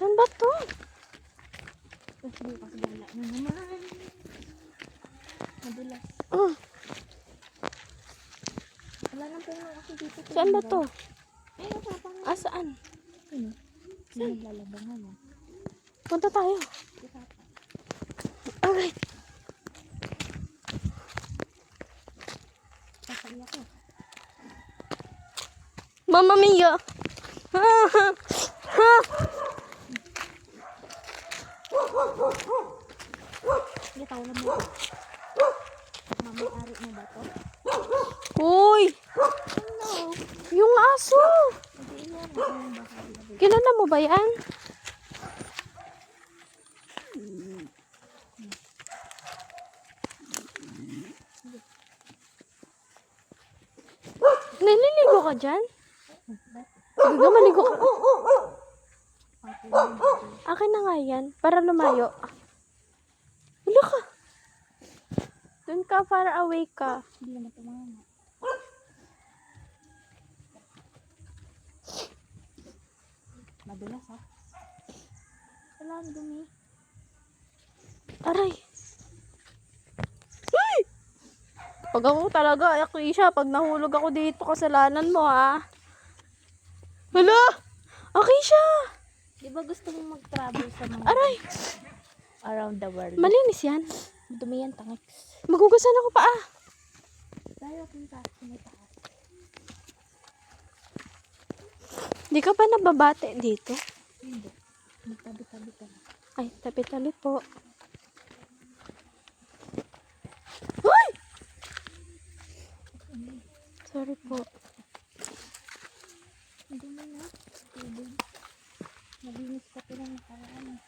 Saan ba to? Tapos bukas gala na naman. Madulas. Wala nang puno kasi dito. Saan ba to? Ay, napapang. Saan? Ano? Saan naglalabangan mo? Punta tayo. Alright. Pasaya ko. Mamma mia! Hindi, tawalan mo. Mamay-ari mo ba to? Uy! Ano? Yung aso! Hindi yan. Ano ba? Kilala mo ba yan? Naliligo ka dyan? Sige, maligo ka. Akin na nga yan, para lumayo. Wala ka. Doon ka, far away ka. Hindi naman tumama. Madulas ha? Wala ang dumi. Aray. Ay! Pag ako talaga, Akisha, pag nahulog ako dito, kasalanan mo ha. Hala! Akisha! Di ba gusto mong mag-travel sa mga Aray! around the world? Malinis yan. Dumi yan, tangik. Magugasan ako pa ah. Tayo kung taas. Di ka pa nababate dito? Hindi. Magtabi-tabi ka na. Ay, tabi-tabi po. Ay! Sorry po. Hindi mo na. Tubig. Naglinis ka pa ng nakaraan.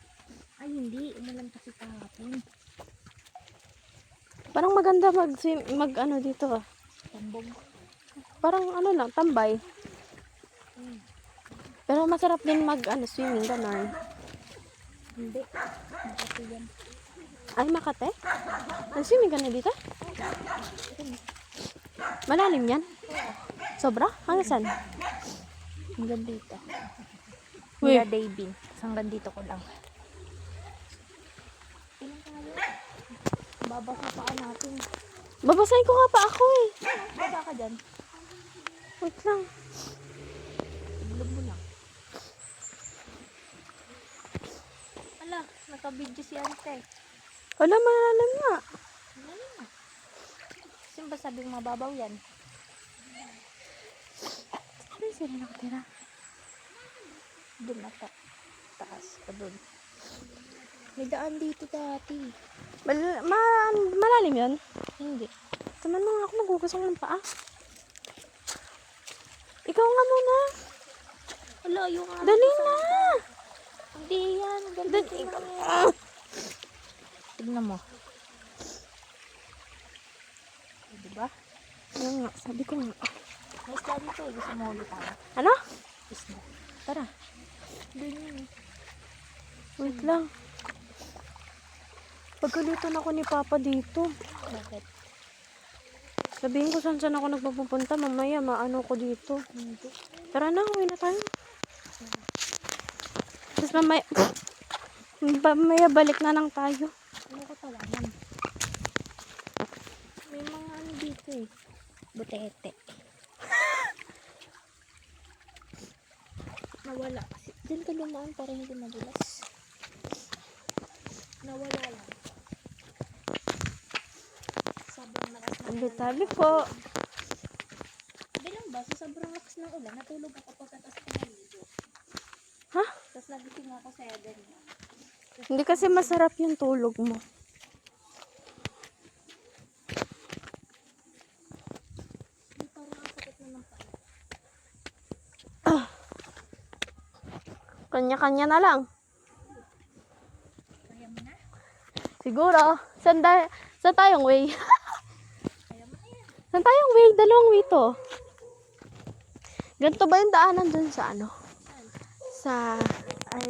Ay, hindi. Umulan kasi kahapon. Parang maganda mag ano dito ah. Tambog. Parang ano lang, tambay. Pero masarap din mag ano, swimming, ganon. Hindi. Makati yan. Ay, Makate? Nag-swimming ka na dito? Malalim yan? Sobra? Hanggang saan? Hanggang dito. Uy. Mira Davin. Hanggang dito ko lang. Ilan tayo? Babasa paan natin. Babasahin ko nga pa ako eh. Baba ka dyan. Wait lang. Iblog mo lang. Ala, nakabidyo si ante. Wala, malalim nga. Ano na? Sino ba sabing mababaw yan? Saan sila nakatira? Doon na taas pa doon. May daan dito dati. Malalim yun? Hindi. Taman mo nga ako, magugasang ng paa. Ikaw nga muna. Wala, yung ano. Dali na. Hindi yan. Dali. Ganda yan. Tignan mo. Diba? Yan nga, sabi ko nga. May isla dito. Gusto mo ulit tayo. Ano? Isla. Tara. Doon yun eh. Wait lang. Pagkalitan ako ni Papa dito. Bakit? Sabihin ko saan ako nagpupunta. Mamaya maano ko dito. Hindi. Tara na, uwi na tayo. Tapos mamaya balik na lang tayo. Ano ko tawanan? May mga ano dito eh. Butete. Nawala kasi. Diyan ka lumaan para hindi madulas. Nawala lang. Sabi ng lakas ng ulan. Tabi po. Bilang ba? Sa sobrang lakas ng ulan, natulog ako pagkatas ko ng video. Ha? Tapos nagising ako sa ganyan. Hindi kasi masarap yung tulog mo. Hindi parang ang sakit na ng paa. Kanya-kanya na lang. Kaya mo na? Siguro. Saan tayong way? Kaya mo na yan. Saan tayong way? Dalawang way to. Ganito ba yung daanan dun sa ano? Sa, ay,